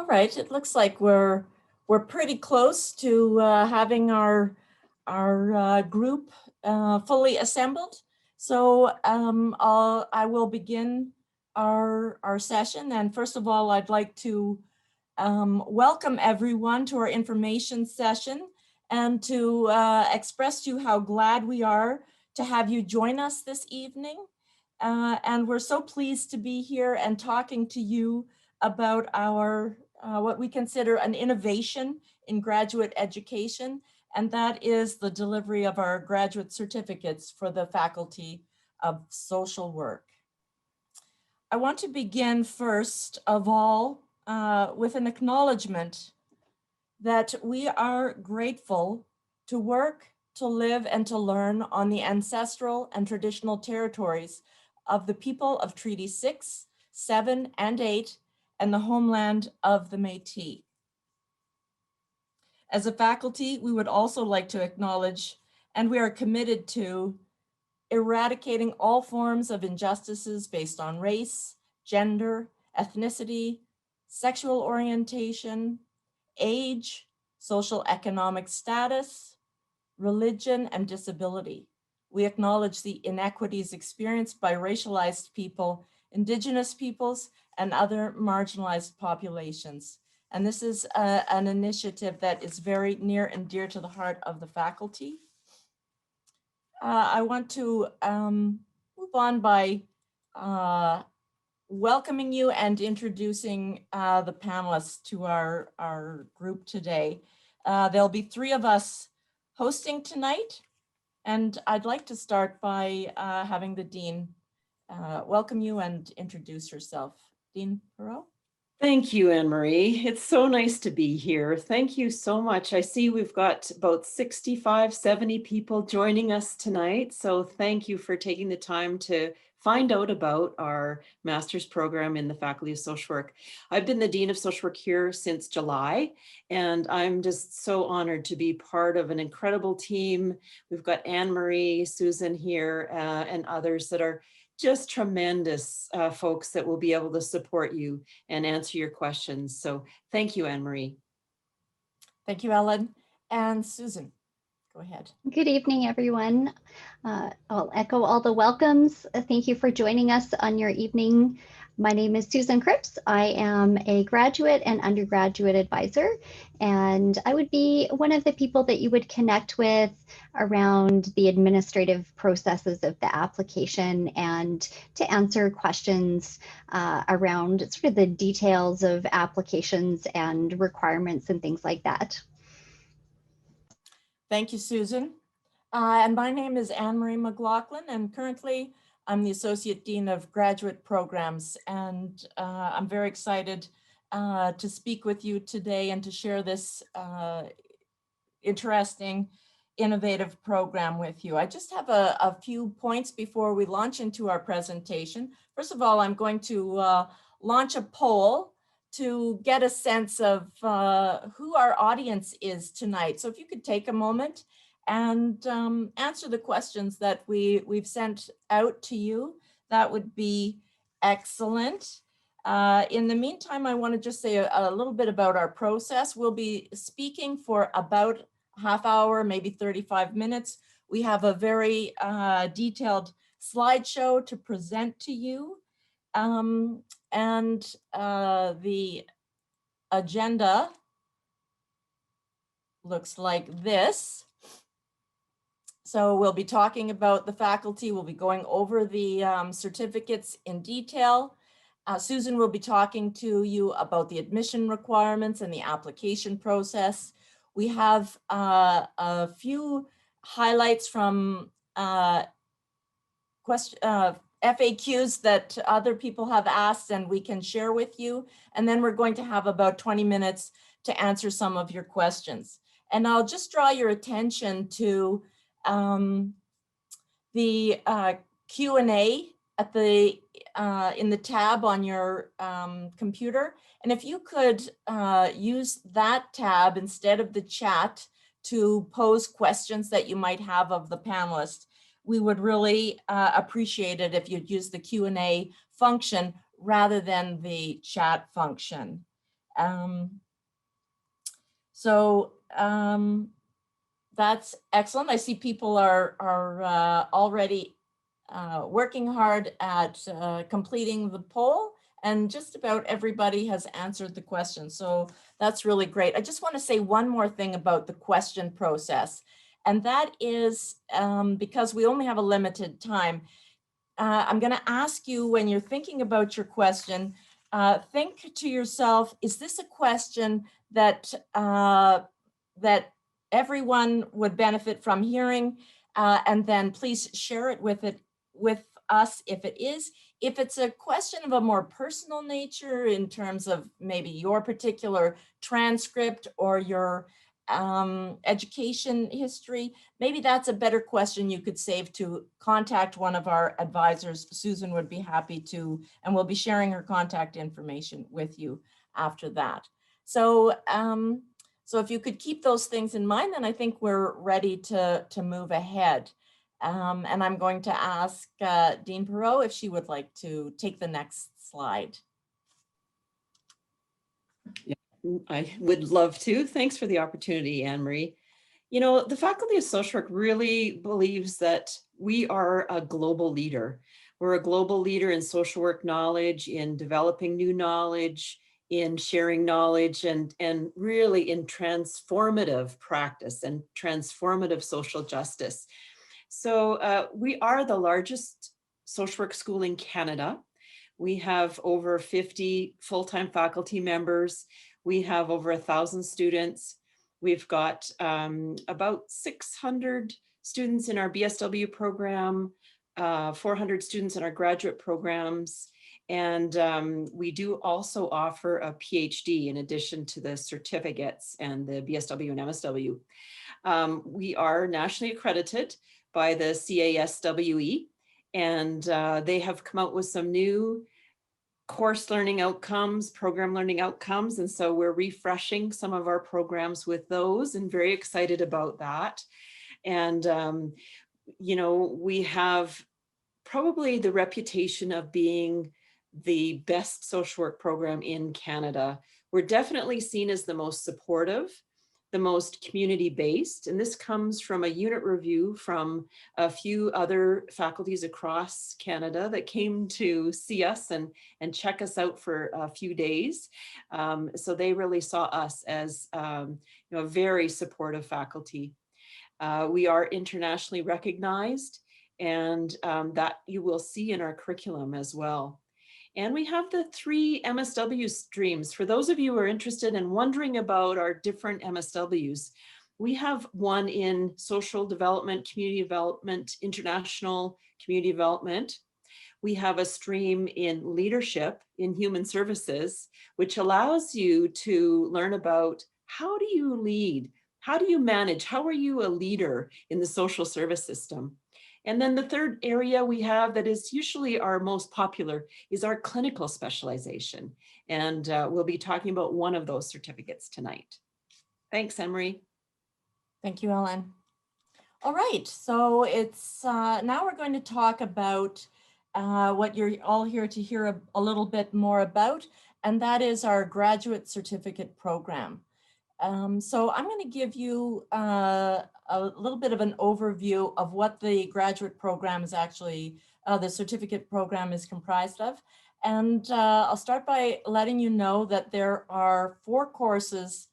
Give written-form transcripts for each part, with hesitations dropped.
right, it looks like we're pretty close to having our group fully assembled. So I will begin our session. And first of all, I'd like to welcome everyone to our information session and to express to you how glad we are to have you join us this evening. And we're so pleased to be here and talking to you about our what we consider an innovation in graduate education, and that is the delivery of our graduate certificates for the Faculty of Social Work. I want to begin first of all with an acknowledgement that we are grateful to work, to live, and to learn on the ancestral and traditional territories of the people of Treaty 6, 7, and 8, and the homeland of the Métis. As a faculty, we would also like to acknowledge, and we are committed to, eradicating all forms of injustices based on race, gender, ethnicity, sexual orientation, age, social economic status, religion, and disability. We acknowledge the inequities experienced by racialized people, Indigenous peoples, and other marginalized populations. And this is an initiative that is very near and dear to the heart of the faculty. I want to move on by welcoming you and introducing the panelists to our group today. There'll be three of us hosting tonight, and I'd like to start by having the Dean welcome you and introduce herself. Dean Perot. Thank you, Anne-Marie. It's so nice to be here. Thank you so much. I see we've got about 65, 70 people joining us tonight. So thank you for taking the time to find out about our master's program in the Faculty of Social Work. I've been the Dean of Social Work here since July, and I'm just so honored to be part of an incredible team. We've got Anne-Marie, Susan here, and others that are just tremendous folks that will be able to support you and answer your questions. So thank you, Anne-Marie. Thank you, Ellen. And Susan, go ahead. Good evening, everyone. I'll echo all the welcomes. Thank you for joining us on your evening. My name is Susan Cripps. I am a graduate and undergraduate advisor, and I would be one of the people that you would connect with around the administrative processes of the application and to answer questions around sort of the details of applications and requirements and things like that. Thank you, Susan. And my name is Anne-Marie McLaughlin, and currently I'm the Associate Dean of Graduate Programs, and I'm very excited to speak with you today and to share this interesting, innovative program with you. I just have a few points before we launch into our presentation. First of all, I'm going to launch a poll to get a sense of who our audience is tonight. So if you could take a moment and answer the questions that we've sent out to you, that would be excellent. In the meantime, I want to just say a little bit about our process. We'll be speaking for about a half hour, maybe 35 minutes. We have a very detailed slideshow to present to you. And the agenda looks like this. So we'll be talking about the faculty. We'll be going over the certificates in detail. Susan will be talking to you about the admission requirements and the application process. We have a few highlights from FAQs that other people have asked and we can share with you. And then we're going to have about 20 minutes to answer some of your questions. And I'll just draw your attention to the Q&A at the in the tab on your computer. And if you could use that tab instead of the chat to pose questions that you might have of the panelists, we would really appreciate it if you'd use the Q&A function rather than the chat function. So that's excellent. I see people are already working hard at completing the poll, and just about everybody has answered the question. So that's really great. I just want to say one more thing about the question process, and that is because we only have a limited time, I'm going to ask you, when you're thinking about your question, think to yourself, is this a question that that everyone would benefit from hearing? And then please share it with us if it is. If it's a question of a more personal nature in terms of maybe your particular transcript or your education history, maybe that's a better question you could save to contact one of our advisors. Susan would be happy to, and we'll be sharing her contact information with you after that. So, so if you could keep those things in mind, then I think we're ready to move ahead. And I'm going to ask Dean Perot if she would like to take the next slide. Yeah, I would love to. Thanks for the opportunity, Anne-Marie. You know, the Faculty of Social Work really believes that we are a global leader. We're a global leader in social work knowledge, in developing new knowledge, in sharing knowledge, and really in transformative practice and transformative social justice. So we are the largest social work school in Canada. We have over 50 full-time faculty members. We have over 1,000 students. We've got about 600 students in our BSW program, 400 students in our graduate programs. And we do also offer a PhD in addition to the certificates and the BSW and MSW. We are nationally accredited by the CASWE, and they have come out with some new course learning outcomes, program learning outcomes. And so we're refreshing some of our programs with those and very excited about that. And, you know, we have probably the reputation of being the best social work program in Canada. We're definitely seen as the most supportive, the most community-based, and this comes from a unit review from a few other faculties across Canada that came to see us and check us out for a few days. So they really saw us as you know, a very supportive faculty. We are internationally recognized, and that you will see in our curriculum as well. And we have the 3 Msw streams. For those of you who are interested and wondering about our different MSWs, we have one in social development, community development, international community development. We have a stream in leadership in human services, which allows you to learn about how do you lead? How do you manage? How are you a leader in the social service system? And then the third area we have that is usually our most popular is our clinical specialization. And we'll be talking about one of those certificates tonight. Thanks, Anne-Marie. Thank you, Ellen. All right, so it's now we're going to talk about what you're all here to hear a little bit more about, and that is our graduate certificate program. So I'm going to give you a little bit of an overview of what the graduate program is actually, the certificate program is comprised of. And I'll start by letting you know that there are 4 courses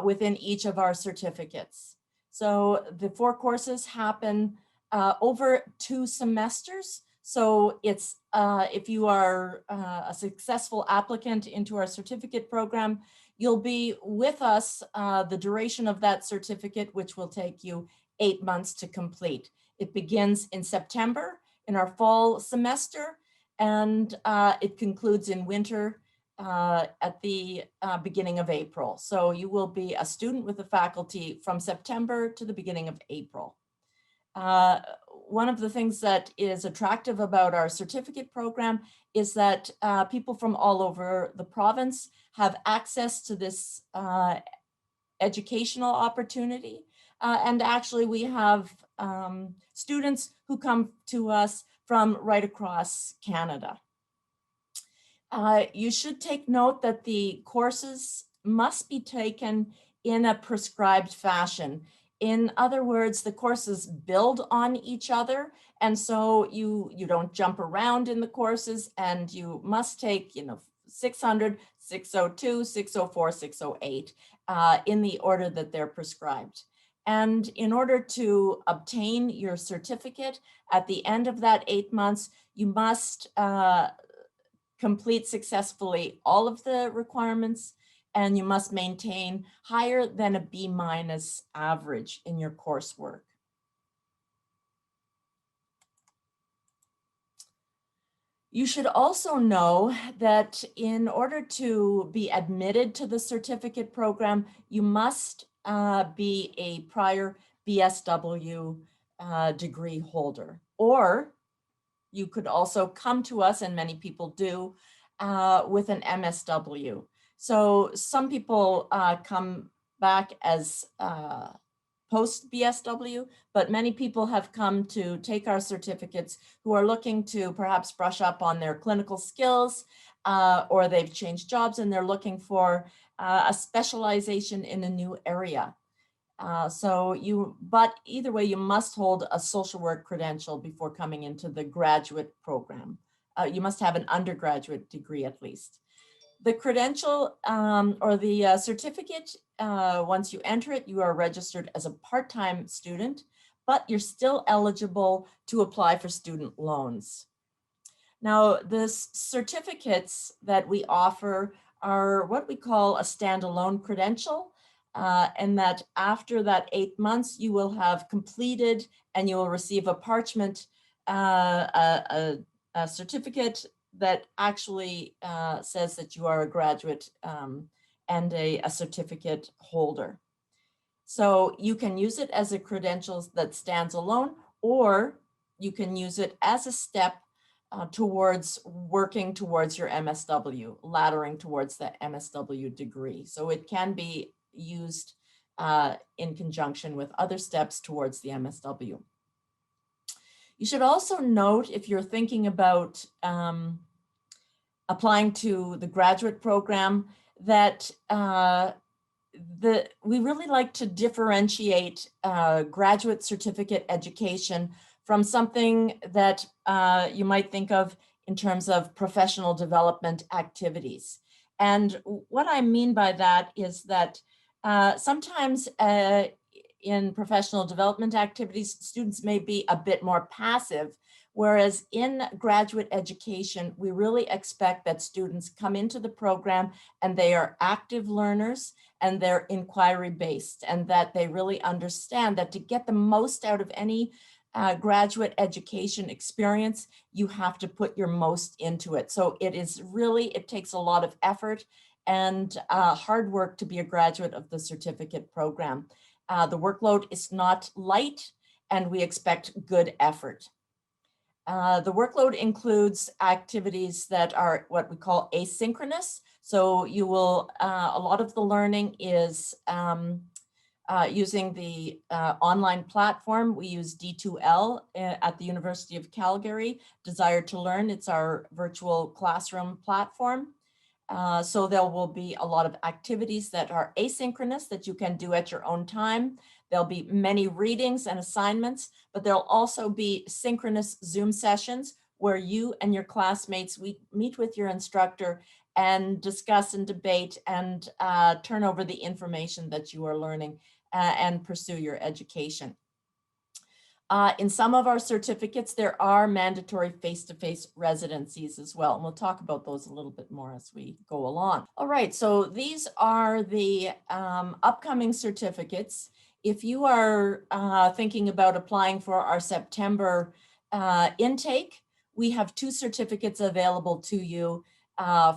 within each of our certificates. So the 4 courses happen over 2 semesters. So it's if you are a successful applicant into our certificate program, you'll be with us the duration of that certificate, which will take you 8 months to complete. It begins in September in our fall semester, and it concludes in winter at the beginning of April. So you will be a student with the faculty from September to the beginning of April. One of the things that is attractive about our certificate program is that people from all over the province have access to this educational opportunity. And actually we have students who come to us from right across Canada. You should take note that the courses must be taken in a prescribed fashion. In other words, the courses build on each other, and so you don't jump around in the courses, and you must take 600, 602, 604, 608 in the order that they're prescribed. And in order to obtain your certificate at the end of that 8 months, you must complete successfully all of the requirements, and you must maintain higher than a B- average in your coursework. You should also know that in order to be admitted to the certificate program, you must be a prior BSW degree holder, or you could also come to us, and many people do, with an MSW. So some people come back as post BSW, but many people have come to take our certificates who are looking to perhaps brush up on their clinical skills, or they've changed jobs and they're looking for a specialization in a new area. But either way, you must hold a social work credential before coming into the graduate program. You must have an undergraduate degree at least. The credential or the certificate, once you enter it, you are registered as a part-time student, but you're still eligible to apply for student loans. Now, the certificates that we offer are what we call a standalone credential, and that after that 8 months, you will have completed and you will receive a parchment, a certificate that actually says that you are a graduate and a certificate holder. So you can use it as a credential that stands alone, or you can use it as a step towards working towards your MSW, laddering towards the MSW degree. So it can be used in conjunction with other steps towards the MSW. You should also note, if you're thinking about applying to the graduate program, that we really like to differentiate graduate certificate education from something that you might think of in terms of professional development activities. And what I mean by that is that sometimes in professional development activities, students may be a bit more passive, whereas in graduate education, we really expect that students come into the program and they are active learners and they're inquiry based, and that they really understand that to get the most out of any graduate education experience, you have to put your most into it. So it takes a lot of effort and hard work to be a graduate of the certificate program. The workload is not light, and we expect good effort. The workload includes activities that are what we call asynchronous. So you will, a lot of the learning is using the online platform. We use D2L at the University of Calgary, Desire to Learn. It's our virtual classroom platform. So there will be a lot of activities that are asynchronous that you can do at your own time. There'll be many readings and assignments, but there'll also be synchronous Zoom sessions where you and your classmates meet with your instructor and discuss and debate and turn over the information that you are learning and pursue your education. In some of our certificates, there are mandatory face-to-face residencies as well. And we'll talk about those a little bit more as we go along. All right, so these are the upcoming certificates. If you are thinking about applying for our September intake, we have 2 certificates available to you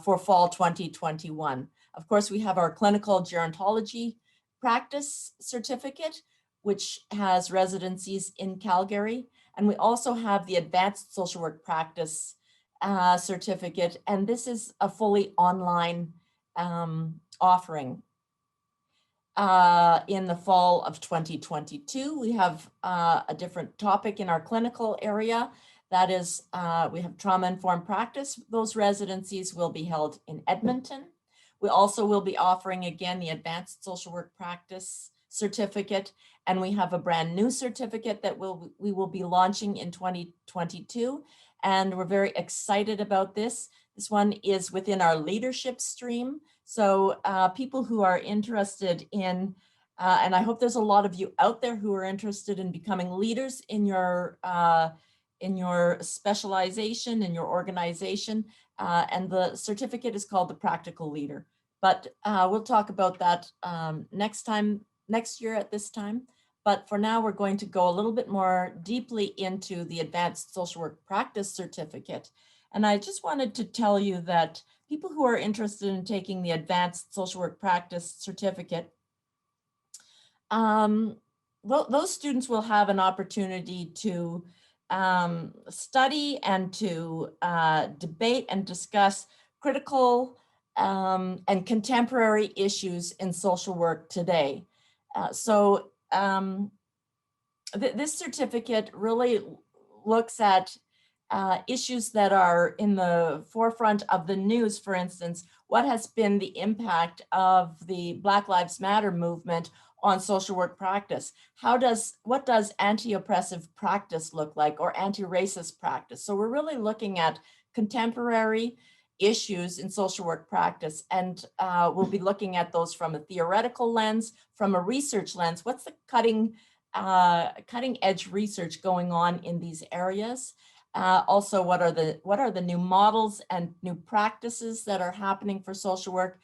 for fall 2021. Of course, we have our Clinical Gerontology Practice Certificate, which has residencies in Calgary. And we also have the Advanced Social Work Practice Certificate. And this is a fully online offering. In the fall of 2022, we have a different topic in our clinical area That is, we have trauma-informed practice. Those residencies will be held in Edmonton. We also will be offering again the Advanced Social Work Practice certificate, and we have a brand new certificate that we will be launching in 2022, and we're very excited about this. This one is within our leadership stream. So people who are interested in, and I hope there's a lot of you out there who are interested in becoming leaders in your specialization, in your organization, and the certificate is called the Practical Leader. But we'll talk about that next year at this time. But for now, we're going to go a little bit more deeply into the Advanced Social Work Practice certificate. And I just wanted to tell you that people who are interested in taking the Advanced Social Work Practice certificate, those students will have an opportunity to study and to debate and discuss critical and contemporary issues in social work today. This certificate really looks at issues that are in the forefront of the news. For instance, what has been the impact of the Black Lives Matter movement on social work practice? What does anti-oppressive practice look like, or anti-racist practice? So we're really looking at contemporary issues in social work practice, and we'll be looking at those from a theoretical lens, from a research lens. What's the cutting edge research going on in these areas? Also, what are the new models and new practices that are happening for social work?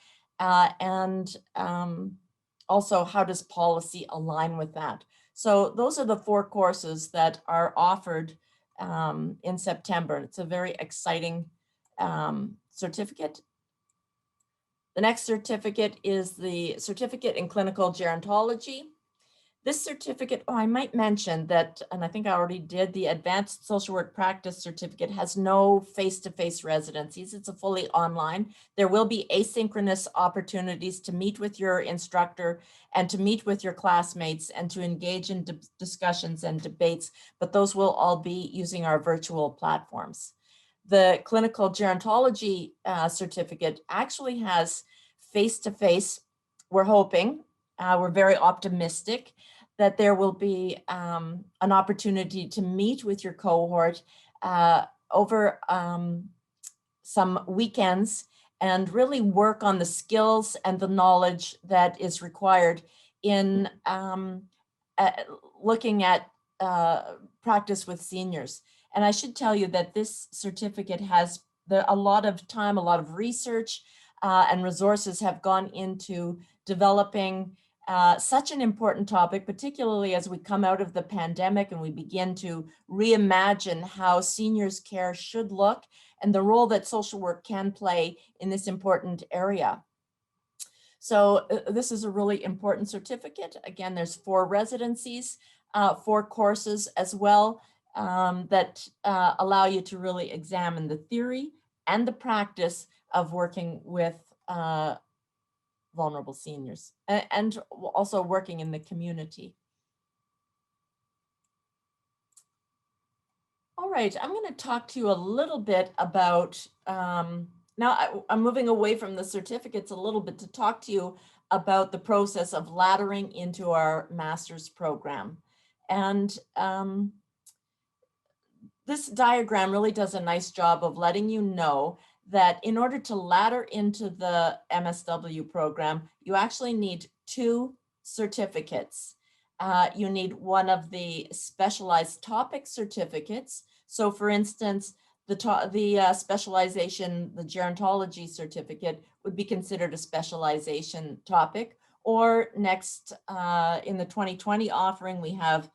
Also, how does policy align with that? So those are the 4 courses that are offered in September. It's a very exciting certificate. The next certificate is the certificate in clinical gerontology. This certificate, I might mention that, and I think I already did, the Advanced Social Work Practice certificate has no face-to-face residencies. It's a fully online. There will be asynchronous opportunities to meet with your instructor and to meet with your classmates and to engage in discussions and debates, but those will all be using our virtual platforms. The Clinical Gerontology certificate actually has face-to-face. We're hoping, we're very optimistic that there will be an opportunity to meet with your cohort over some weekends and really work on the skills and the knowledge that is required in looking at practice with seniors. And I should tell you that this certificate has a lot of time, a lot of research and resources have gone into developing such an important topic, particularly as we come out of the pandemic and we begin to reimagine how seniors care should look and the role that social work can play in this important area. So this is a really important certificate. Again, there's 4 residencies, 4 courses as well that allow you to really examine the theory and the practice of working with vulnerable seniors and also working in the community. All right, I'm going to talk to you a little bit about, now I'm moving away from the certificates a little bit to talk to you about the process of laddering into our master's program. And this diagram really does a nice job of letting you know that in order to ladder into the MSW program, you actually need 2 certificates. You need one of the specialized topic certificates. So for instance, the specialization, the gerontology certificate would be considered a specialization topic. Or next in the 2020 offering, we have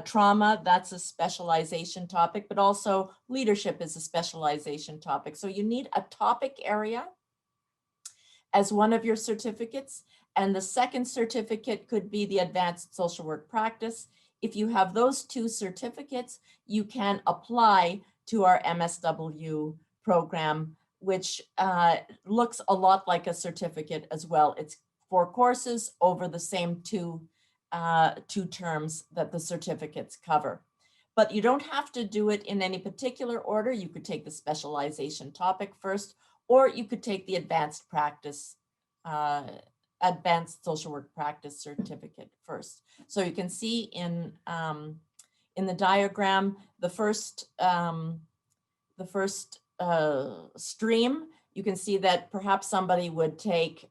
trauma, that's a specialization topic, but also leadership is a specialization topic. So you need a topic area as one of your certificates. And the second certificate could be the Advanced Social Work Practice. If you have those 2 certificates, you can apply to our MSW program, which looks a lot like a certificate as well. It's 4 courses over the same 2 terms that the certificates cover. but you don't have to do it in any particular order. You could take the specialization topic first, or you could take the advanced social work practice certificate first. So you can see in the diagram, the first stream, you can see that perhaps somebody would take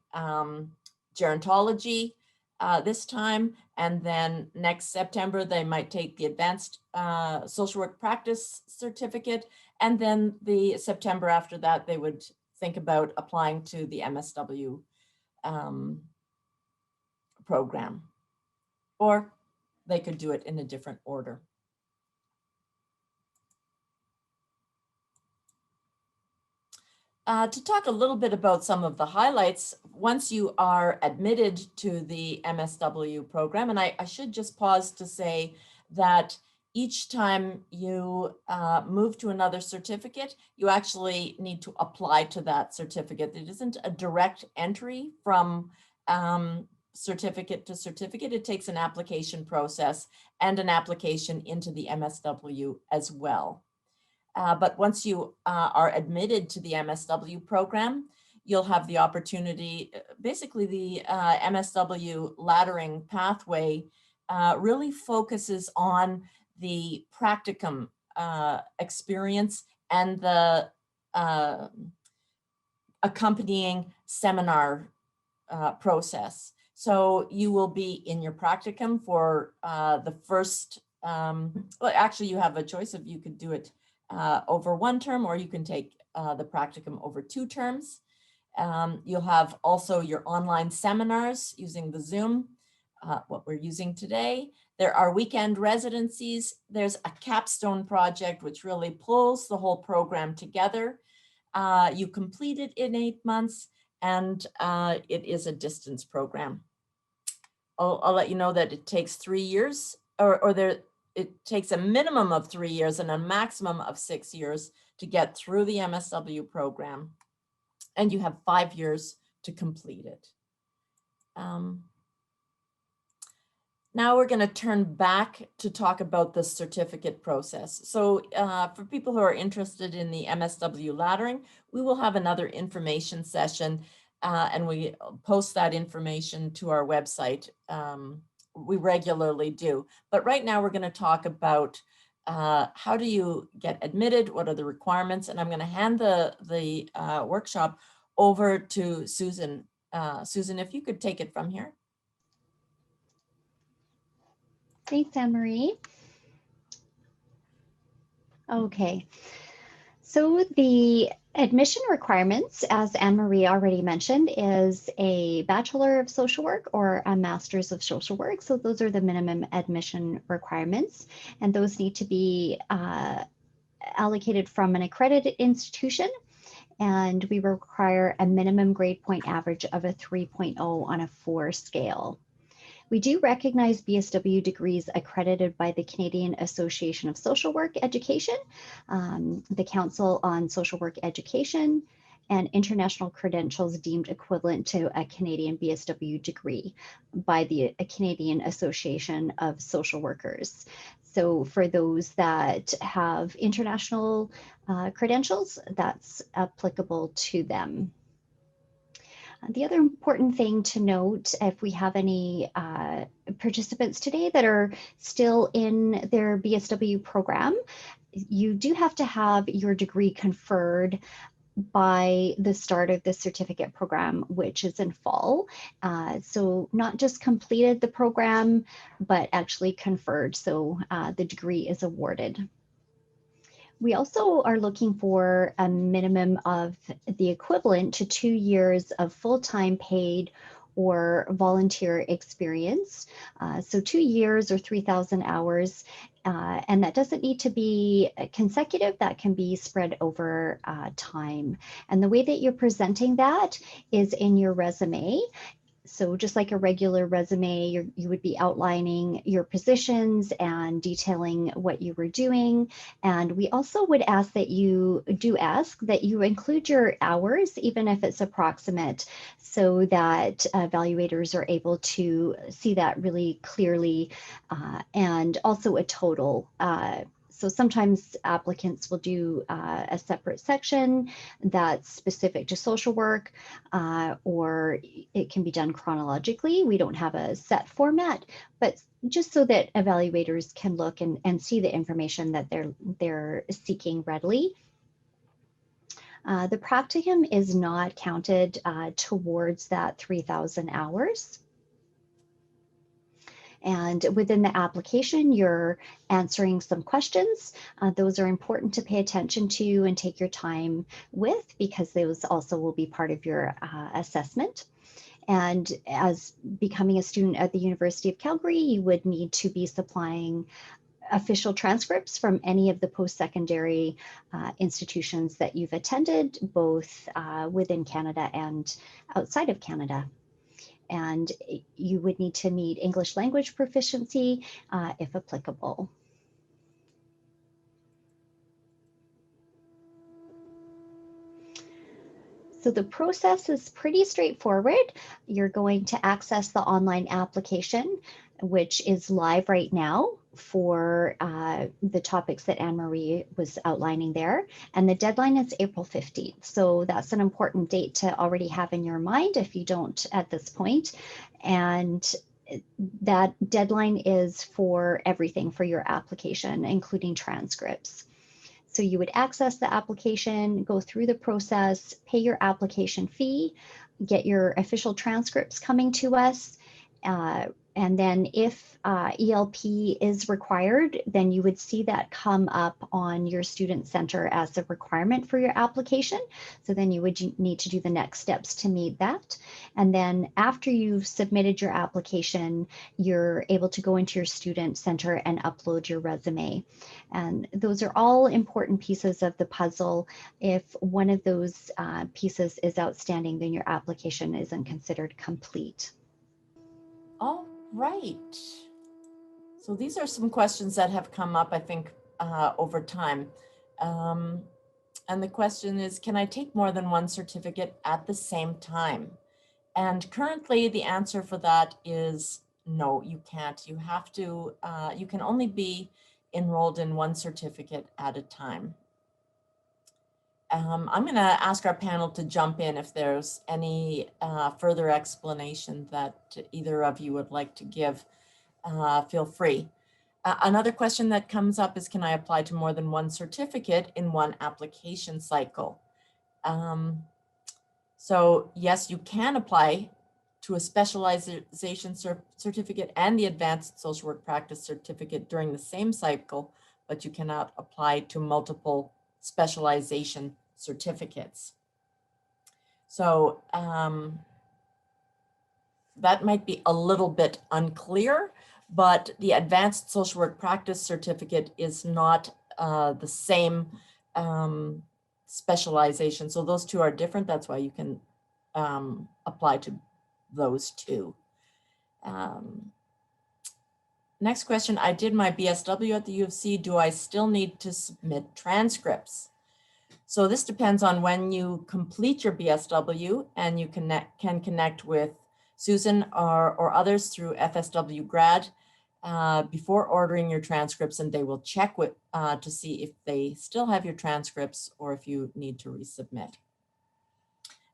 gerontology this time, and then next September they might take the advanced social work practice certificate, and then the September after that they would think about applying to the MSW program, or they could do it in a different order. To talk a little bit about some of the highlights, once you are admitted to the MSW program, and I should just pause to say that each time you move to another certificate, you actually need to apply to that certificate. It isn't a direct entry from certificate to certificate. It takes an application process and an application into the MSW as well. But once you are admitted to the MSW program, you'll have the opportunity, basically the MSW laddering pathway really focuses on the practicum experience and the accompanying seminar process. So you will be in your practicum for the first, well, actually you have a choice if you could do it over one term, or you can take the practicum over 2 terms. You'll have also your online seminars using the Zoom, what we're using today. There are weekend residencies. There's a capstone project, which really pulls the whole program together. You complete it in 8 months, and it is a distance program. I'll let you know that it takes 3 years, it takes a minimum of 3 years and a maximum of 6 years to get through the MSW program. And you have 5 years to complete it. Now we're going to turn back to talk about the certificate process. So for people who are interested in the MSW laddering, we will have another information session and we post that information to our website. We regularly do. But right now we're going to talk about how do you get admitted, what are the requirements, and I'm going to hand the workshop over to Susan. Susan, if you could take it from here. Thanks, Anne-Marie. Okay, so the admission requirements, as Anne-Marie already mentioned, is a Bachelor of Social Work or a Master's of Social Work. So those are the minimum admission requirements, and those need to be allocated from an accredited institution, and we require a minimum grade point average of a 3.0 on a 4 scale. We do recognize BSW degrees accredited by the Canadian Association of Social Work Education, the Council on Social Work Education, and international credentials deemed equivalent to a Canadian BSW degree by the Canadian Association of Social Workers. So for those that have international credentials, that's applicable to them. The other important thing to note, if we have any participants today that are still in their BSW program, you do have to have your degree conferred by the start of the certificate program, which is in fall. So not just completed the program, but actually conferred. So the degree is awarded. We also are looking for a minimum of the equivalent to 2 years of full-time paid or volunteer experience. So 2 years or 3,000 hours, and that doesn't need to be consecutive, that can be spread over time. And the way that you're presenting that is in your resume. So just like a regular resume, you would be outlining your positions and detailing what you were doing. And we also would ask that you include your hours, even if it's approximate, so that evaluators are able to see that really clearly, and also a total So sometimes applicants will do a separate section that's specific to social work, or it can be done chronologically. We don't have a set format, but just so that evaluators can look and see the information that they're seeking readily. The practicum is not counted towards that 3,000 hours. And within the application, you're answering some questions. Those are important to pay attention to and take your time with, because those also will be part of your assessment. And as becoming a student at the University of Calgary, you would need to be supplying official transcripts from any of the post-secondary institutions that you've attended, both within Canada and outside of Canada. And you would need to meet English language proficiency if applicable. So the process is pretty straightforward. You're going to access the online application, which is live right now for the topics that Anne-Marie was outlining there. And the deadline is April 15th. So that's an important date to already have in your mind if you don't at this point. And that deadline is for everything for your application, including transcripts. So you would access the application, go through the process, pay your application fee, get your official transcripts coming to us. And then if ELP is required, then you would see that come up on your student center as a requirement for your application. So then you would need to do the next steps to meet that. And then after you've submitted your application, you're able to go into your student center and upload your resume. And those are all important pieces of the puzzle. If one of those pieces is outstanding, then your application isn't considered complete. All right. So these are some questions that have come up, I think, over time. And the question is, can I take more than one certificate at the same time? And currently the answer for that is no, you can't. You have to, you can only be enrolled in one certificate at a time. I'm going to ask our panel to jump in if there's any further explanation that either of you would like to give. Feel free. Another question that comes up is, can I apply to more than one certificate in one application cycle? So yes, you can apply to a specialization certificate and the advanced social work practice certificate during the same cycle, but you cannot apply to multiple specialization certificates. So that might be a little bit unclear, but the advanced social work practice certificate is not the same specialization. So those two are different. That's why you can apply to those two. Next question, I did my BSW at the U of C. Do I still need to submit transcripts? So this depends on when you complete your BSW, and you can connect with Susan or others through FSW Grad before ordering your transcripts, and they will check with to see if they still have your transcripts or if you need to resubmit.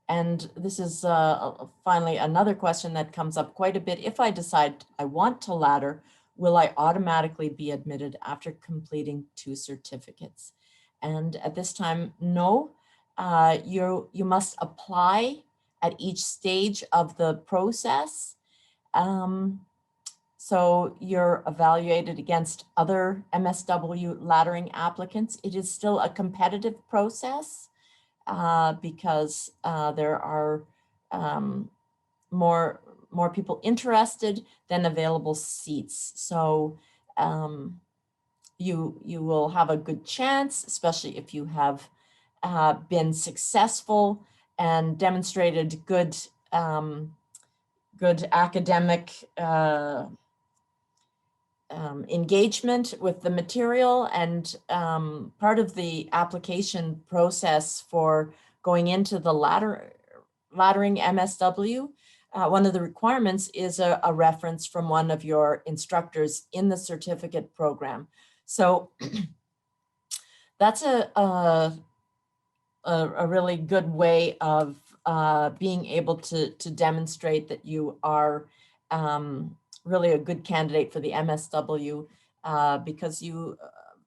And this is finally another question that comes up quite a bit. If I decide I want to ladder, will I automatically be admitted after completing 2 certificates? And at this time, no. You must apply at each stage of the process. So you're evaluated against other MSW laddering applicants. It is still a competitive process because there are more people interested than available seats. So you will have a good chance, especially if you have been successful and demonstrated good good academic engagement with the material. And part of the application process for going into the laddering MSW, one of the requirements is a reference from one of your instructors in the certificate program. So that's a really good way of being able to demonstrate that you are really a good candidate for the MSW because you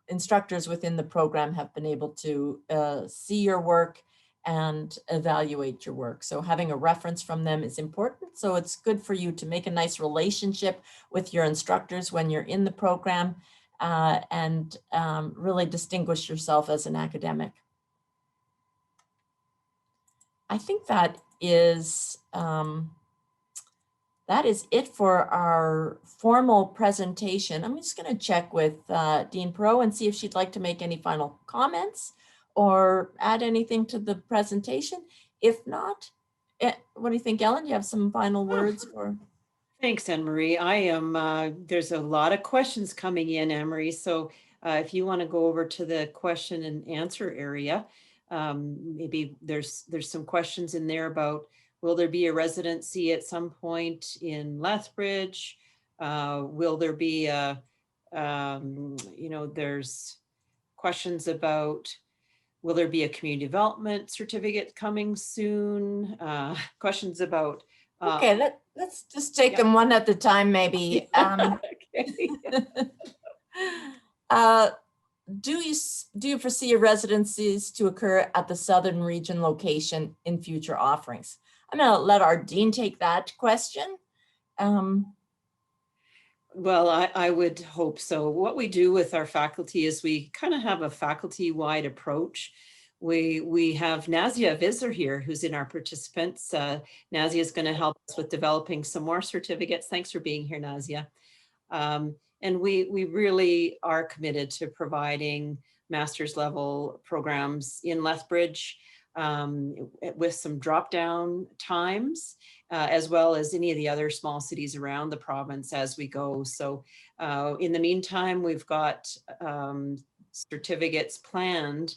instructors within the program have been able to see your work and evaluate your work. So having a reference from them is important. So it's good for you to make a nice relationship with your instructors when you're in the program and really distinguish yourself as an academic. I think that is it for our formal presentation. I'm just going to check with Dean Perot and see if she'd like to make any final comments or add anything to the presentation. If not, what do you think, Ellen? Do you have some final words? Or Thanks, Anne-Marie. I am, there's a lot of questions coming in, Anne-Marie. So if you want to go over to the question and answer area, maybe there's some questions in there about, will there be a residency at some point in Lethbridge? Will there be a, there's questions about, will there be a community development certificate coming soon? Questions about. Okay, let's just take them one at a time, maybe. Okay. Do you foresee your residencies to occur at the Southern Region location in future offerings? I'm going to let our dean take that question. Well, I would hope so. What we do with our faculty is we kind of have a faculty-wide approach. We have Nazia Visser here, who's in our participants. Nazia is going to help us with developing some more certificates. Thanks for being here, Nazia. And we really are committed to providing master's level programs in Lethbridge with some drop-down times, as well as any of the other small cities around the province as we go. So in the meantime, we've got certificates planned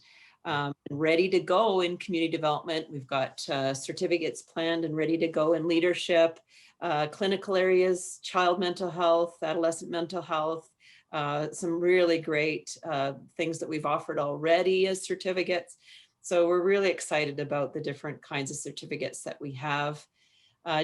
ready to go in community development. We've got certificates planned and ready to go in leadership, clinical areas, child mental health, adolescent mental health, some really great things that we've offered already as certificates. So we're really excited about the different kinds of certificates that we have.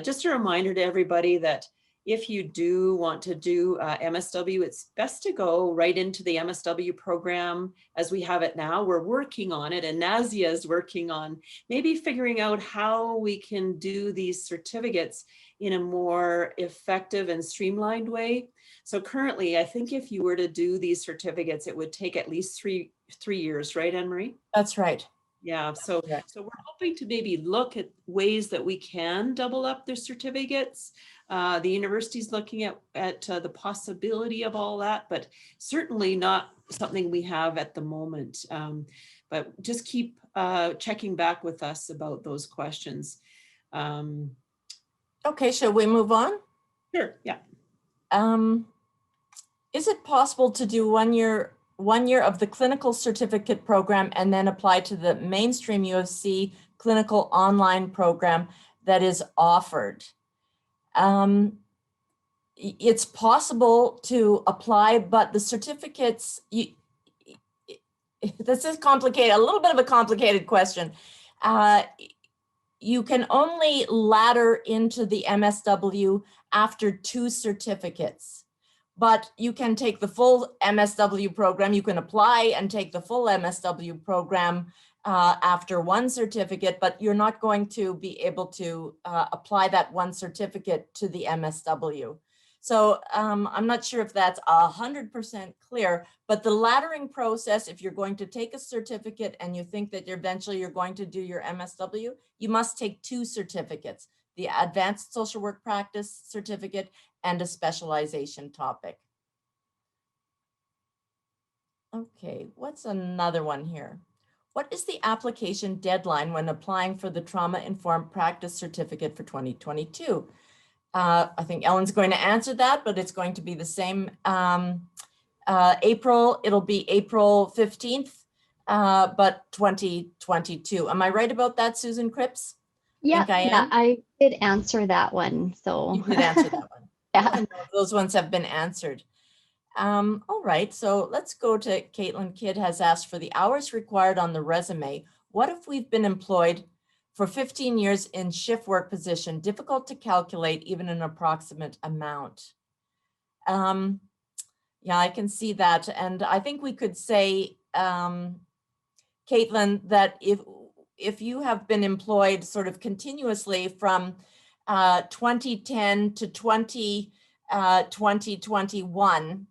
Just a reminder to everybody that if you do want to do MSW, it's best to go right into the MSW program as we have it now. We're working on it, and Nazia is working on maybe figuring out how we can do these certificates in a more effective and streamlined way. So currently, I think if you were to do these certificates, it would take at least three years, right, Anne-Marie? That's right. Yeah, so we're hoping to maybe look at ways that we can double up their certificates. The university's looking at the possibility of all that, but certainly not something we have at the moment. But just keep checking back with us about those questions. Okay, shall we move on? Sure, yeah. Is it possible to do one year of the clinical certificate program and then apply to the mainstream UofC clinical online program that is offered? It's possible to apply, but the certificates, this is complicated, a little bit of a complicated question. You can only ladder into the MSW after 2 certificates. But you can take the full MSW program. You can apply and take the full MSW program after 1 certificate, but you're not going to be able to apply that 1 certificate to the MSW. So I'm not sure if that's 100% clear, but the laddering process, if you're going to take a certificate and you think that eventually you're going to do your MSW, you must take 2 certificates, the Advanced Social Work Practice certificate and a specialization topic. Okay, what's another one here? What is the application deadline when applying for the Trauma-Informed Practice Certificate for 2022? I think Ellen's going to answer that, but it's going to be the same. It'll be April 15th, but 2022. Am I right about that, Susan Cripps? Yeah, I did answer that one. So you did answer that one. Yeah. Those ones have been answered. All right, so let's go to Caitlin Kidd has asked for the hours required on the resume. What if we've been employed for 15 years in shift work position? Difficult to calculate even an approximate amount. Yeah, I can see that. And I think we could say, Caitlin, that if you have been employed sort of continuously from 2010 to 2021,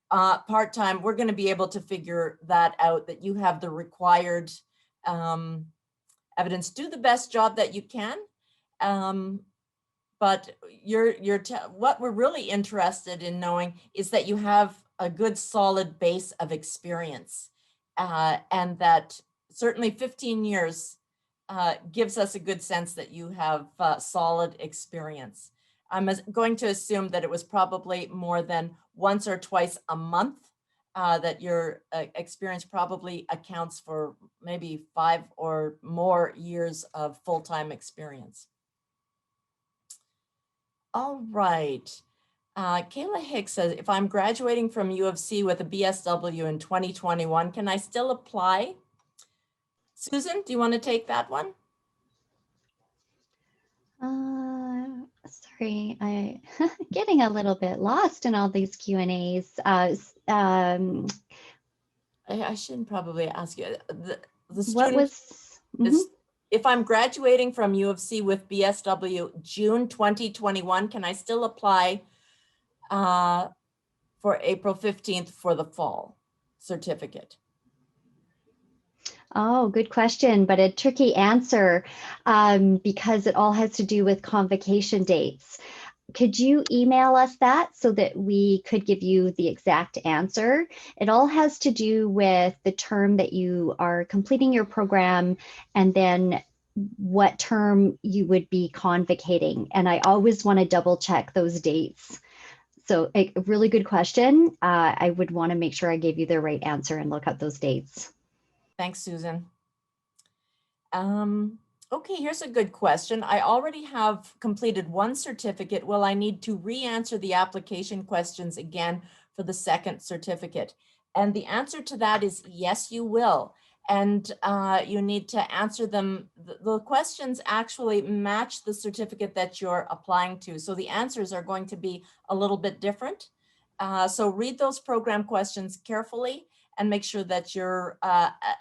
part-time, we're going to be able to figure that out, that you have the required evidence. Do the best job that you can. But what we're really interested in knowing is that you have a good solid base of experience, and that certainly 15 years gives us a good sense that you have solid experience. I'm going to assume that it was probably more than once or twice a month, that your experience probably accounts for maybe 5 or more years of full-time experience. All right. Kayla Hicks says, if I'm graduating from U of C with a BSW in 2021, can I still apply? Susan, do you want to take that one? Sorry, I getting a little bit lost in all these Q&As. I shouldn't probably ask you. The student What was? is, if I'm graduating from U of C with BSW June 2021, can I still apply for April 15th for the fall certificate? Oh, good question, but a tricky answer because it all has to do with convocation dates. Could you email us that so that we could give you the exact answer? It all has to do with the term that you are completing your program and then what term you would be convocating. And I always want to double check those dates. So a really good question. I would want to make sure I gave you the right answer and look up those dates. Thanks, Susan. Okay, here's a good question. I already have completed one certificate. Will I need to re-answer the application questions again for the second certificate? And the answer to that is yes, you will. And you need to answer them. The questions actually match the certificate that you're applying to. So the answers are going to be a little bit different. So read those program questions carefully and make sure that you're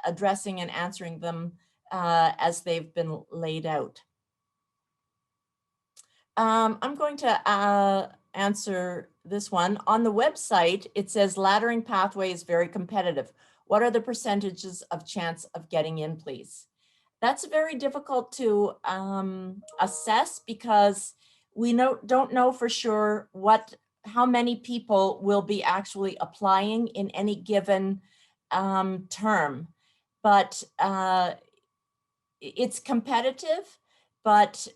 addressing and answering them as they've been laid out. I'm going to answer this one. On the website, it says laddering pathway is very competitive. What are the percentages of chance of getting in, please? That's very difficult to assess because we don't know for sure how many people will be actually applying in any given term. But it's competitive, but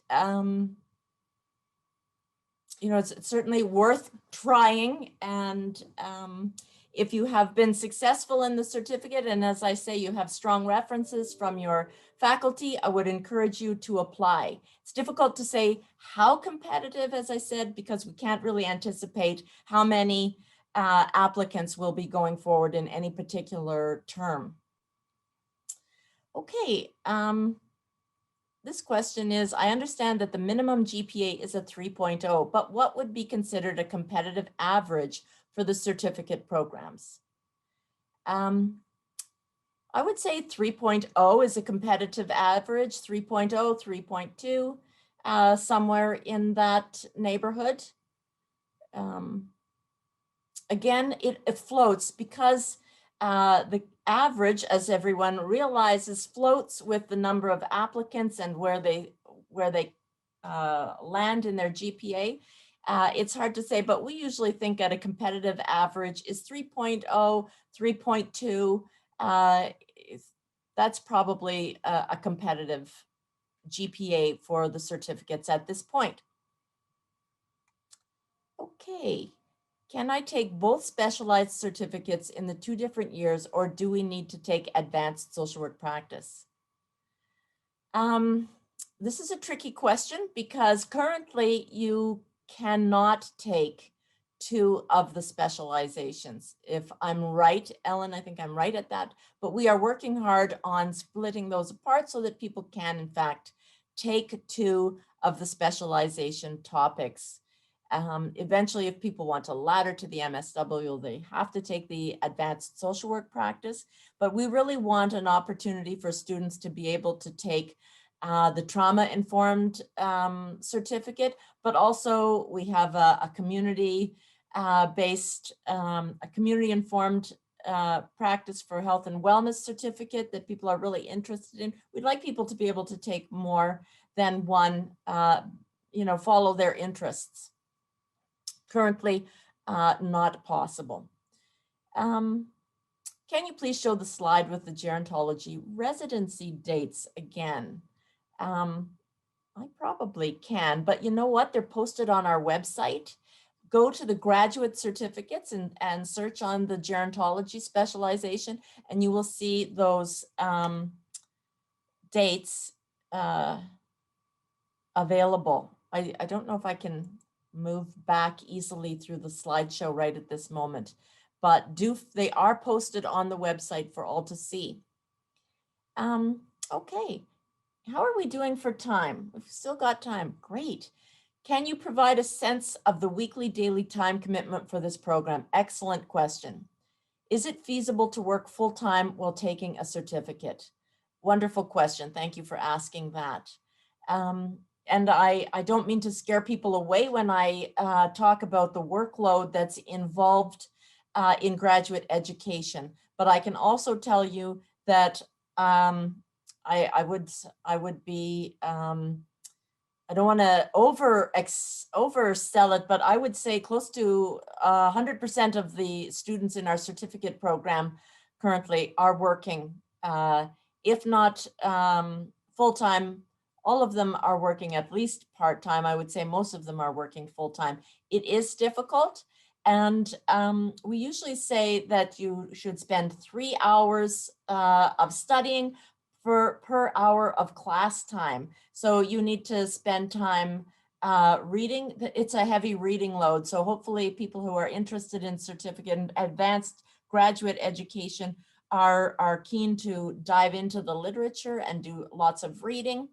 it's certainly worth trying. And if you have been successful in the certificate, and as I say, you have strong references from your faculty, I would encourage you to apply. It's difficult to say how competitive, as I said, because we can't really anticipate how many applicants will be going forward in any particular term. Okay, this question is, I understand that the minimum GPA is a 3.0, but what would be considered a competitive average for the certificate programs? I would say 3.0 is a competitive average, 3.0, 3.2, somewhere in that neighborhood. Again, it floats because the average, as everyone realizes, floats with the number of applicants and where they land in their GPA. It's hard to say, but we usually think at a competitive average is 3.0, 3.2. That's probably a competitive GPA for the certificates at this point. Okay. Can I take both specialized certificates in the 2 different years, or do we need to take advanced social work practice? This is a tricky question because currently you cannot take 2 of the specializations. If I'm right, Ellen, I think I'm right at that, but we are working hard on splitting those apart so that people can, in fact, take 2 of the specialization topics. Eventually, if people want to ladder to the MSW, they have to take the advanced social work practice, but we really want an opportunity for students to be able to take the trauma-informed certificate, but also we have a community based, a community-informed practice for health and wellness certificate that people are really interested in. We'd like people to be able to take more than one, follow their interests. Currently, not possible. Can you please show the slide with the gerontology residency dates again? I probably can, but you know what? They're posted on our website. Go to the graduate certificates and search on the gerontology specialization, and you will see those dates available. I don't know if I can move back easily through the slideshow right at this moment, but they are posted on the website for all to see. Okay. How are we doing for time? We've still got time. Great. Can you provide a sense of the weekly, daily time commitment for this program? Excellent question. Is it feasible to work full-time while taking a certificate? Wonderful question. Thank you for asking that. And I don't mean to scare people away when I talk about the workload that's involved in graduate education, but I can also tell you that I would be, I don't want to oversell it, but I would say close to 100% of the students in our certificate program currently are working, if not full-time. All of them are working at least part-time. I would say most of them are working full-time. It is difficult. And we usually say that you should spend 3 hours of studying per hour of class time. So you need to spend time reading. It's a heavy reading load. So hopefully people who are interested in certificate and advanced graduate education are keen to dive into the literature and do lots of reading.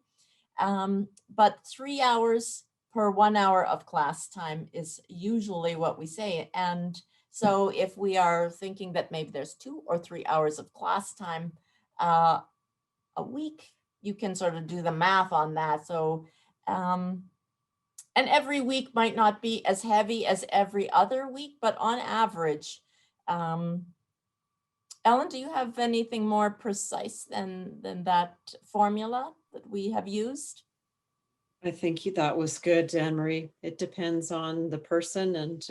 But 3 hours per 1 hour of class time is usually what we say. And so if we are thinking that maybe there's 2 or 3 hours of class time a week, you can sort of do the math on that. So, and every week might not be as heavy as every other week, but on average, Ellen, do you have anything more precise than that formula that we have used? I think that was good, Anne-Marie. It depends on the person and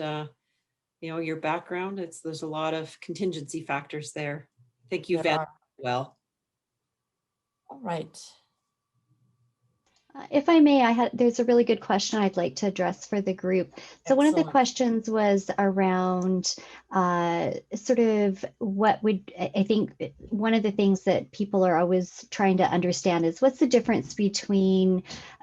your background. There's a lot of contingency factors there. I think you've answered well. All right. If I may, there's a really good question I'd like to address for the group. So Excellent. One of the questions was around sort of what would, I think one of the things that people are always trying to understand is what's the difference between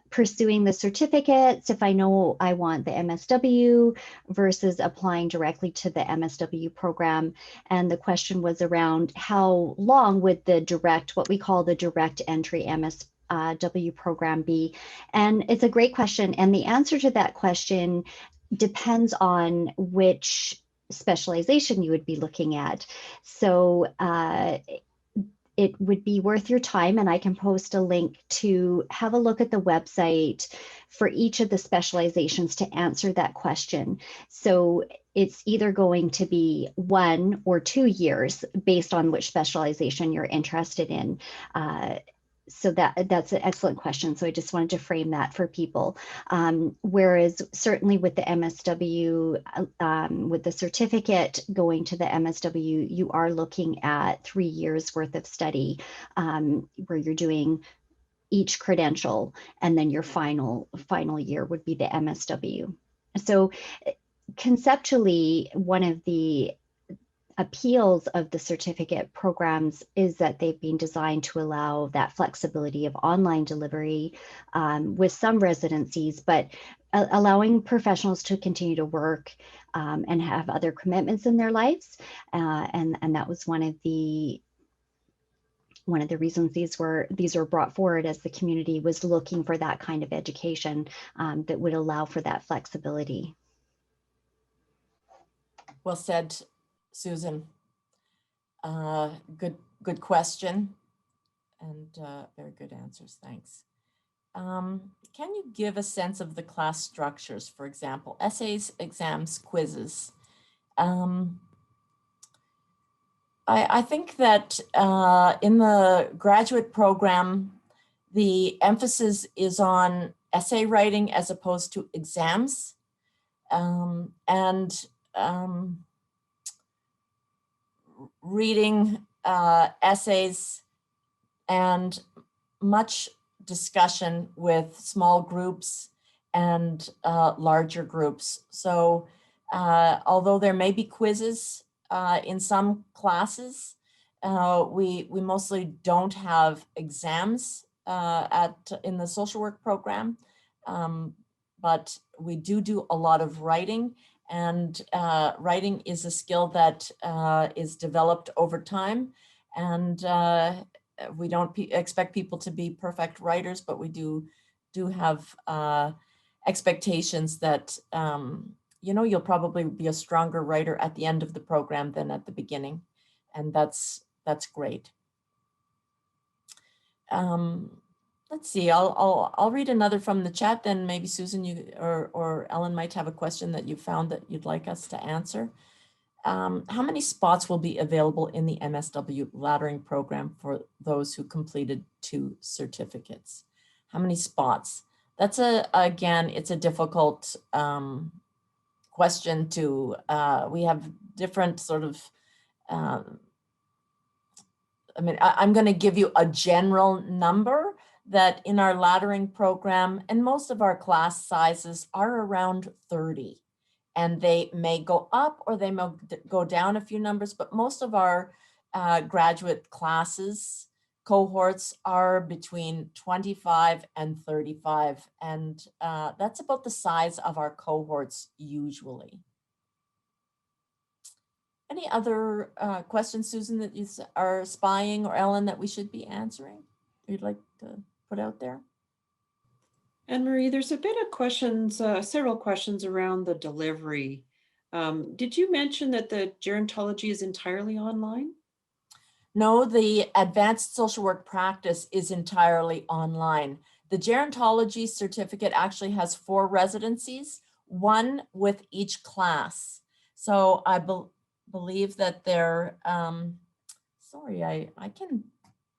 pursuing the certificates, if I know I want the MSW, versus applying directly to the MSW program. And the question was around how long would what we call the direct entry MSW program be? And it's a great question. And the answer to that question depends on which specialization you would be looking at. So it would be worth your time, and I can post a link to have a look at the website for each of the specializations to answer that question. So it's either going to be 1 or 2 years based on which specialization you're interested in. So that's an excellent question. So I just wanted to frame that for people. Whereas certainly with the MSW, with the certificate going to the MSW, you are looking at 3 years worth of study where you're doing each credential, and then your final year would be the MSW. So conceptually, one of the appeals of the certificate programs is that they've been designed to allow that flexibility of online delivery with some residencies, but allowing professionals to continue to work and have other commitments in their lives. And that was one of the reasons these were brought forward, as the community was looking for that kind of education that would allow for that flexibility. Well said, Susan. Good question, and very good answers. Thanks. Can you give a sense of the class structures? For example, essays, exams, quizzes. I think that in the graduate program, the emphasis is on essay writing as opposed to exams. Reading essays and much discussion with small groups and larger groups. So although there may be quizzes in some classes, we mostly don't have exams in the social work program, but we do a lot of writing. And writing is a skill that is developed over time. And we don't expect people to be perfect writers, but we do have expectations that, you'll probably be a stronger writer at the end of the program than at the beginning. And that's great. Let's see, I'll read another from the chat, then maybe Susan, you or Ellen might have a question that you found that you'd like us to answer. How many spots will be available in the MSW laddering program for those who completed 2 certificates? How many spots? That's again, it's a difficult question to, we have different sort of, I'm going to give you a general number that in our laddering program, and most of our class sizes are around 30, and they may go up or they may go down a few numbers, but most of our graduate classes cohorts are between 25 and 35, and that's about the size of our cohorts usually. Any other questions, Susan, that you are spying, or Ellen, that we should be answering you'd like to put out there? Anne-Marie, there's a bit of questions, several questions around the delivery. Did you mention that the gerontology is entirely online? No, the advanced social work practice is entirely online. The gerontology certificate actually has 4 residencies, 1 with each class. So I believe that they're, sorry, I can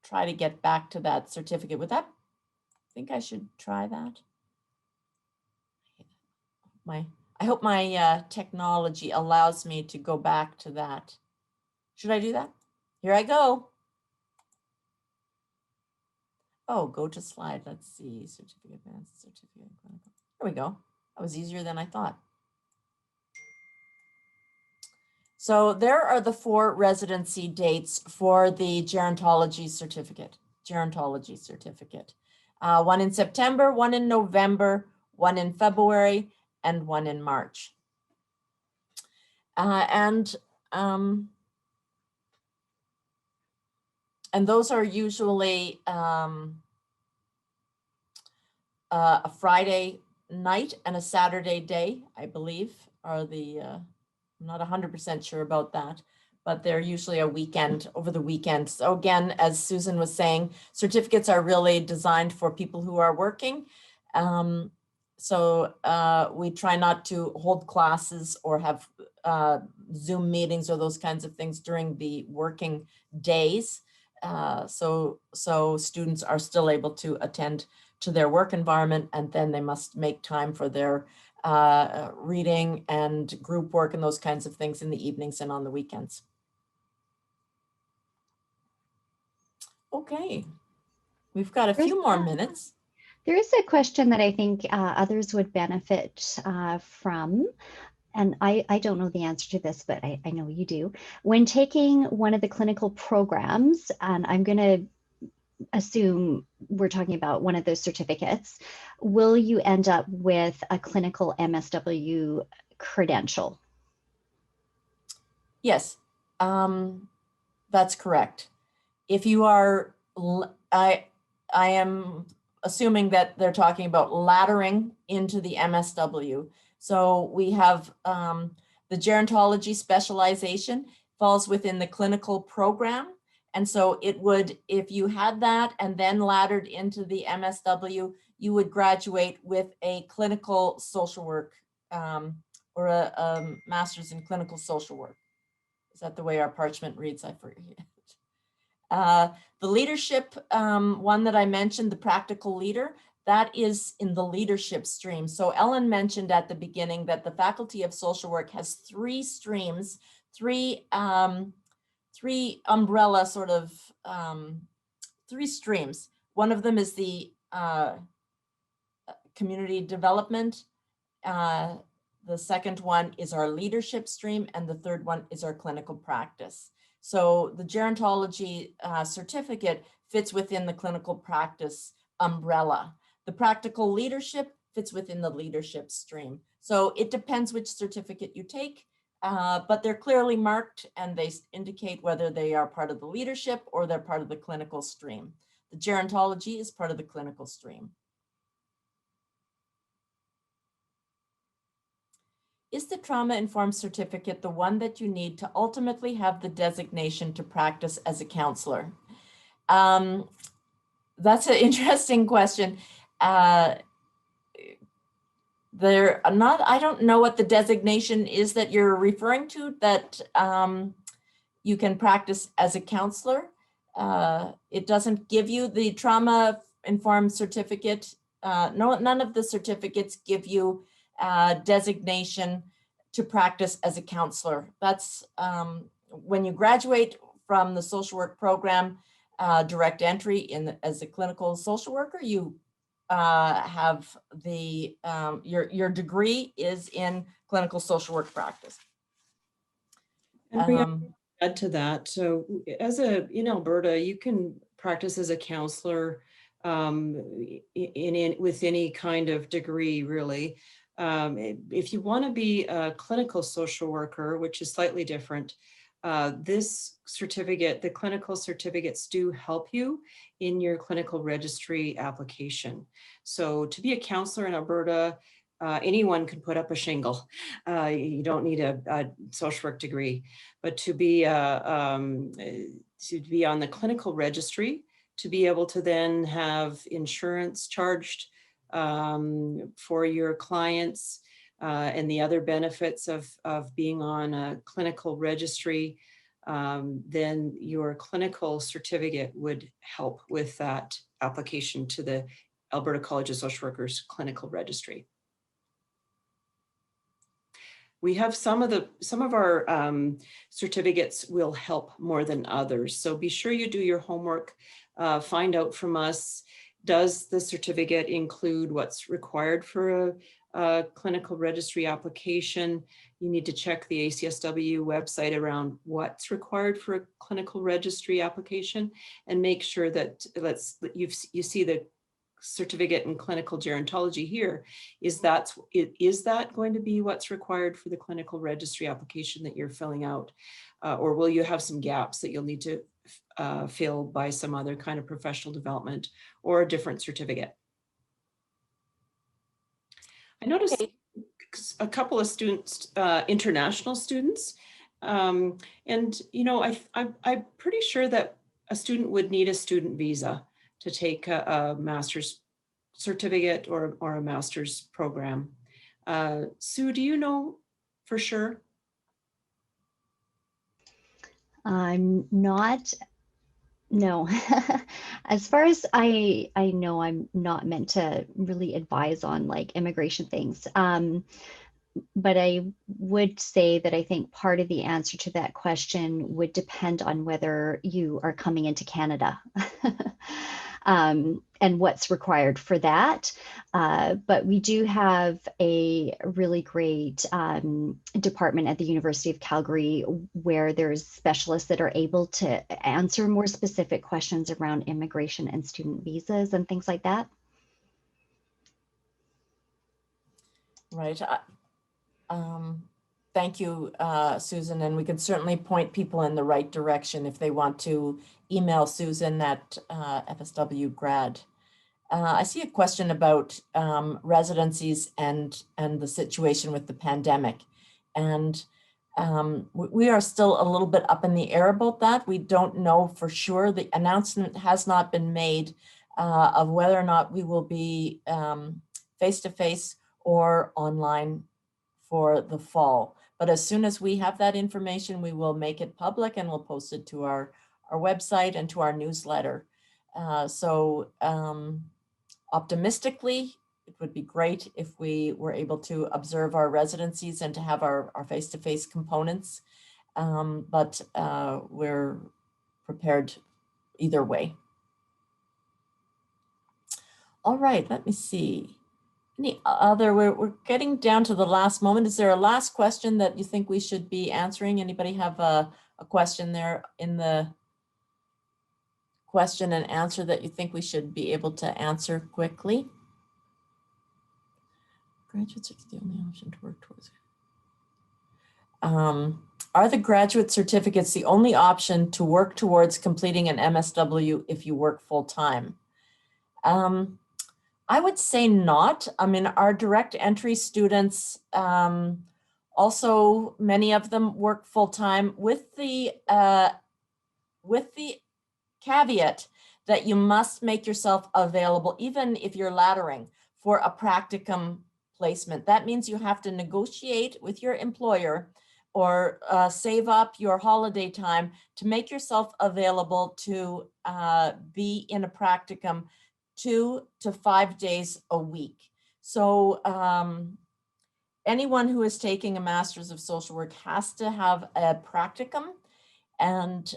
try to get back to that certificate. Would that, I think I should try that. I hope my technology allows me to go back to that. Should I do that? Here I go. Oh, go to slide. Let's see. Certificate, advanced certificate, clinical. There we go. That was easier than I thought. So there are the 4 residency dates for the gerontology certificate. One in September, 1 in November, 1 in February, and 1 in March. And those are usually a Friday night and a Saturday day, I believe, are the, I'm not 100% sure about that, but they're usually a weekend, over the weekend. So again, as Susan was saying, certificates are really designed for people who are working. So we try not to hold classes or have Zoom meetings or those kinds of things during the working days. So students are still able to attend to their work environment, and then they must make time for their reading and group work and those kinds of things in the evenings and on the weekends. Okay, we've got a few more minutes. There is a question that I think others would benefit from. and I don't know the answer to this, but I know you do. When taking one of the clinical programs, and I'm going to assume we're talking about one of those certificates, will you end up with a clinical MSW credential? Yes, that's correct. If you are, I am assuming that they're talking about laddering into the MSW. So we have the gerontology specialization falls within the clinical program. And so it would, if you had that and then laddered into the MSW, you would graduate with a clinical social work or a master's in clinical social work. Is that the way our parchment reads? I forget. The leadership one that I mentioned, the practical leader, that is in the leadership stream. So Ellen mentioned at the beginning that the Faculty of Social Work has 3 streams, three umbrella sort of 3 streams. One of them is the community development. The second one is our leadership stream, and the third one is our clinical practice. So the gerontology certificate fits within the clinical practice umbrella. The practical leadership fits within the leadership stream. So it depends which certificate you take, but they're clearly marked and they indicate whether they are part of the leadership or they're part of the clinical stream. The gerontology is part of the clinical stream. Is the trauma-informed certificate the one that you need to ultimately have the designation to practice as a counselor? That's an interesting question. I don't know what the designation is that you're referring to, that you can practice as a counselor. It doesn't give you the trauma-informed certificate. None of the certificates give you designation to practice as a counselor. That's when you graduate from the social work program, direct entry as a clinical social worker, you have the your degree is in clinical social work practice. And add to that, so in Alberta, you can practice as a counselor with any kind of degree, really. If you want to be a clinical social worker, which is slightly different, this certificate, the clinical certificates do help you in your clinical registry application. So to be a counselor in Alberta, anyone can put up a shingle. You don't need a social work degree, but to be on the clinical registry, to be able to then have insurance charged for your clients and the other benefits of being on a clinical registry, then your clinical certificate would help with that application to the Alberta College of Social Workers clinical registry. We have some of our certificates will help more than others. So be sure you do your homework, find out from us, does the certificate include what's required for a clinical registry application? You need to check the ACSW website around what's required for a clinical registry application and make sure that you see the certificate in clinical gerontology here. Is that going to be what's required for the clinical registry application that you're filling out? Or will you have some gaps that you'll need to fill by some other kind of professional development or a different certificate? I noticed a couple of students, international students, and I'm pretty sure that a student would need a student visa to take a master's certificate or a master's program. Sue, do you know for sure? I'm not, no. As far as I know, I'm not meant to really advise on like immigration things. But I would say that I think part of the answer to that question would depend on whether you are coming into Canada. and what's required for that. But we do have a really great department at the University of Calgary where there's specialists that are able to answer more specific questions around immigration and student visas and things like that. Right. Thank you, Susan, and we can certainly point people in the right direction if they want to email Susan at FSW I see a question about residencies and the situation with the pandemic. And we are still a little bit up in the air about that. We don't know for sure. The announcement has not been made of whether or not we will be face-to-face or online for the fall. But as soon as we have that information, we will make it public and we'll post it to our website and to our newsletter. Optimistically, it would be great if we were able to observe our residencies and to have our face-to-face components. But we're prepared either way. All right, let me see. Any other, we're getting down to the last moment. Is there a last question that you think we should be answering? Anybody have a question there in the question and answer that you think we should be able to answer quickly? Graduates are the only option to work towards. Are the graduate certificates the only option to work towards completing an MSW if you work full time? I would say not. I mean, our direct entry students, also many of them work full time with the caveat that you must make yourself available, even if you're laddering, for a practicum placement. That means you have to negotiate with your employer or save up your holiday time to make yourself available to be in a practicum 2 to 5 days a week. So anyone who is taking a Master's of Social Work has to have a practicum. And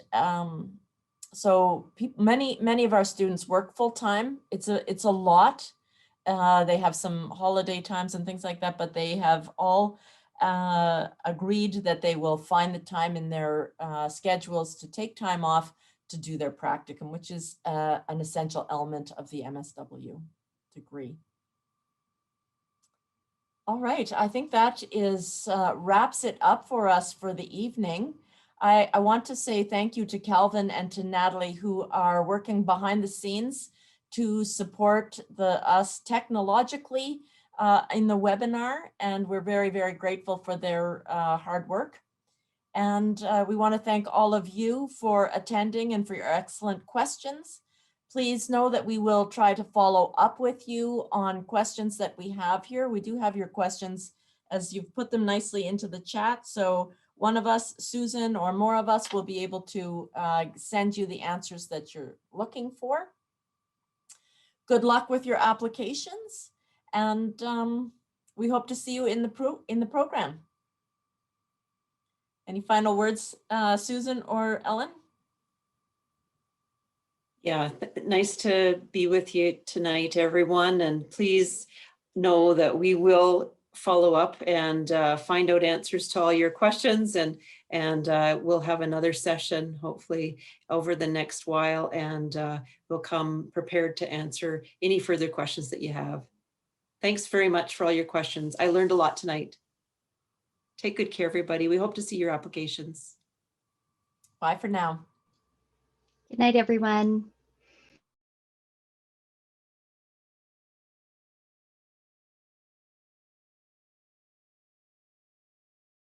so many of our students work full time. It's a lot. They have some holiday times and things like that, but they have all agreed that they will find the time in their schedules to take time off to do their practicum, which is an essential element of the MSW degree. All right, I think that is wraps it up for us for the evening. I want to say thank you to Calvin and to Natalie, who are working behind the scenes to support us technologically in the webinar, and we're very, very grateful for their hard work. And we want to thank all of you for attending and for your excellent questions. Please know that we will try to follow up with you on questions that we have here. We do have your questions as you've put them nicely into the chat. So one of us, Susan, or more of us will be able to send you the answers that you're looking for. Good luck with your applications, and we hope to see you in the program. Any final words, Susan or Ellen? Yeah, nice to be with you tonight, everyone. And please know that we will follow up and find out answers to all your questions. And we'll have another session, hopefully, over the next while. And we'll come prepared to answer any further questions that you have. Thanks very much for all your questions. I learned a lot tonight. Take good care, everybody. We hope to see your applications. Bye for now. Good night, everyone.